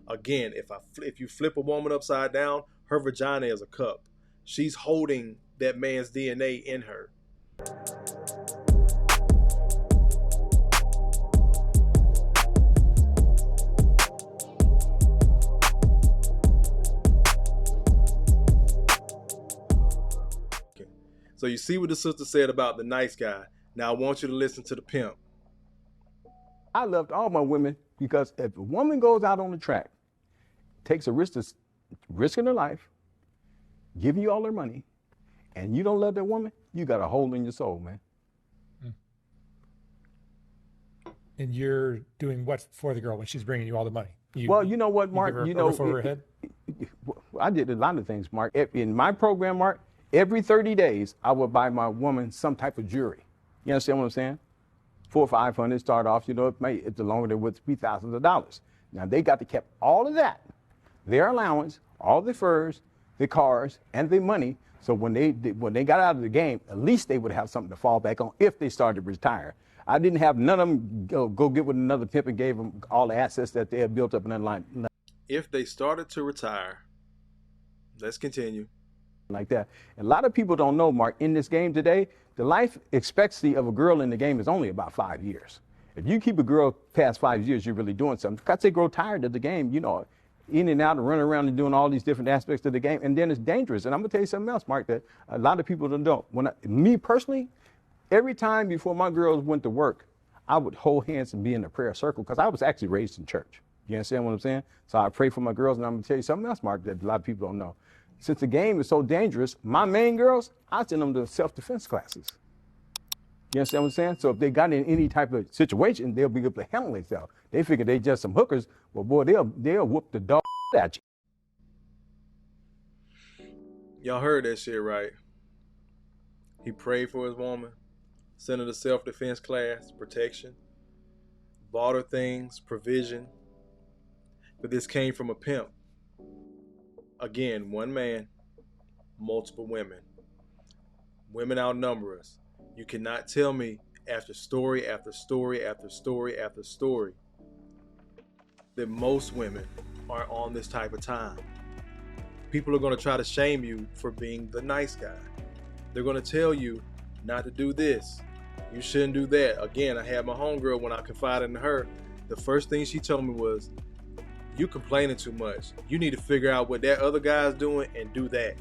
Again, if you flip a woman upside down, her vagina is a cup. She's holding that man's DNA in her. So you see what the sister said about the nice guy. Now I want you to listen to the pimp. I loved all my women because if a woman goes out on the track, takes a risk in her life, giving you all her money, and you don't love that woman, you got a hole in your soul, man. And you're doing what for the girl when she's bringing you all the money? Well, you know what, Mark? You know, over her head? I did a lot of things, Mark. In my program, Mark, every 30 days, I would buy my woman some type of jewelry. You understand what I'm saying? $400 or $500 start off, you know, it's the longer than would be thousands of dollars. Now they got to keep all of that, their allowance, all the furs, the cars, and the money. So when they got out of the game, at least they would have something to fall back on if they started to retire. I didn't have none of them go get with another pimp and gave them all the assets that they had built up in that line. If they started to retire, let's continue. Like that. A lot of people don't know, Mark, in this game today, the life expectancy of a girl in the game is only about 5 years. If you keep a girl past 5 years, you're really doing something. Because they grow tired of the game, you know, in and out and running around and doing all these different aspects of the game. And then it's dangerous. And I'm going to tell you something else, Mark, that a lot of people don't know. Me personally, every time before my girls went to work, I would hold hands and be in the prayer circle because I was actually raised in church. You understand what I'm saying? So I pray for my girls, and I'm going to tell you something else, Mark, that a lot of people don't know. Since the game is so dangerous, my main girls, I send them to self-defense classes. You understand what I'm saying? So if they got in any type of situation, they'll be able to handle themselves. They figure they just some hookers. Well, boy, they'll whoop the dog at you. Y'all heard that shit, right? He prayed for his woman, sent her to self-defense class, protection, bought her things, provision. But this came from a pimp. Again, one man, multiple women. Women outnumber us. You cannot tell me after story after story after story after story that most women are on this type of time. People are going to try to shame you for being the nice guy. They're going to tell you not to do this. You shouldn't do that. Again, I had my homegirl, when I confided in her, the first thing she told me was, you complaining too much. You need to figure out what that other guy's doing and do that.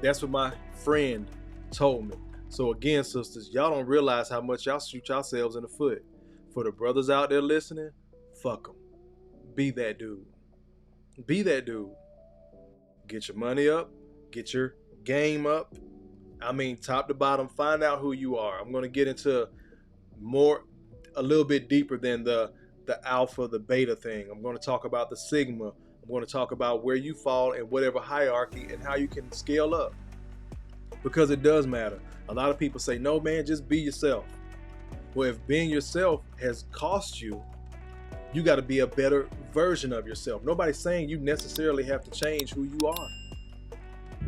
That's what my friend told me. So again, sisters, y'all don't realize how much y'all shoot yourselves in the foot. For the brothers out there listening, fuck them. Be that dude. Be that dude. Get your money up. Get your game up. I mean, top to bottom, find out who you are. I'm going to get into a little bit deeper than the alpha, the beta thing. I'm going to talk about the sigma. I'm going to talk about where you fall in whatever hierarchy and how you can scale up. Because it does matter. A lot of people say, no, man, just be yourself. Well, if being yourself has cost you, you got to be a better version of yourself. Nobody's saying you necessarily have to change who you are.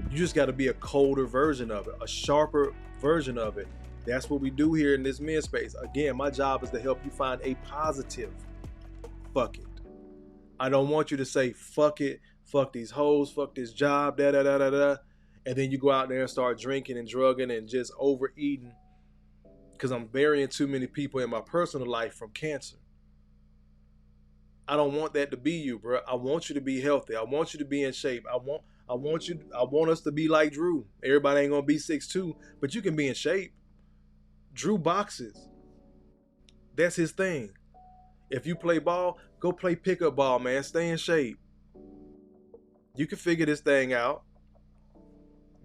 You just got to be a colder version of it, a sharper version of it. That's what we do here in this men's space. Again, my job is to help you find a positive fuck it. I don't want you to say fuck it, fuck these hoes, fuck this job, da da da da da, and then you go out there and start drinking and drugging and just overeating, because I'm burying too many people in my personal life from cancer. I don't want that to be you, bro. I want you to be healthy. I want you to be in shape. I want us to be like Drew. Everybody ain't gonna be 6'2", but you can be in shape. Drew boxes. That's his thing. If you play ball, go play pickup ball, man. Stay in shape. You can figure this thing out.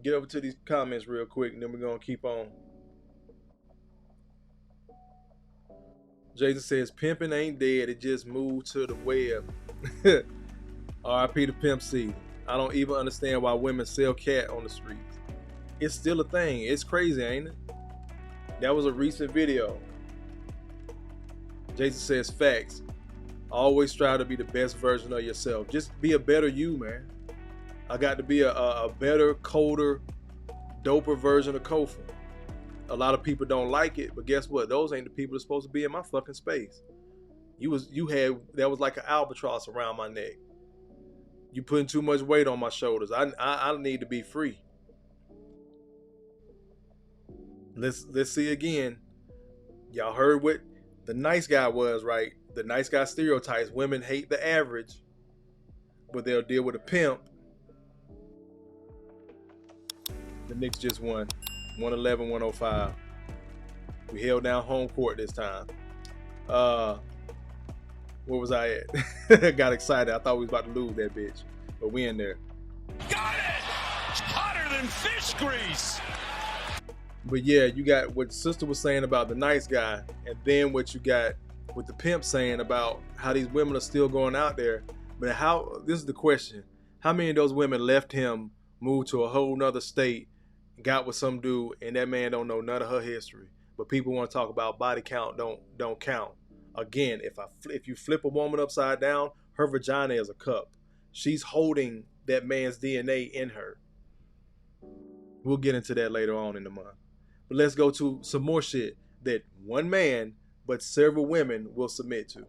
Get over to these comments real quick, and then we're gonna keep on. Jason says, pimping ain't dead, it just moved to the web. R.I.P. to Pimp C. I don't even understand why women sell cat on the streets. It's still a thing. It's crazy, ain't it? That was a recent video. Jason says, facts. Always strive to be the best version of yourself. Just be a better you, man. I got to be a better, colder, doper version of Kofa. A lot of people don't like it, but guess what? Those ain't the people that's supposed to be in my fucking space. That was like an albatross around my neck. You putting too much weight on my shoulders. I need to be free. Let's see again. Y'all heard what the nice guy was, right? The nice guy stereotypes. Women hate the average, but they'll deal with a pimp. The Knicks just won 111-105. We held down home court this time. Where was I at? Got excited. I thought we was about to lose that bitch, but we in there. Got it! It's hotter than fish grease! But yeah, you got what sister was saying about the nice guy, and then what you got with the pimp saying about how these women are still going out there. But this is the question. How many of those women left him, moved to a whole nother state, got with some dude, and that man don't know none of her history? But people want to talk about body count don't count. Again, if you flip a woman upside down, her vagina is a cup. She's holding that man's DNA in her. We'll get into that later on in the month. But let's go to some more shit that one man, but several women will submit to.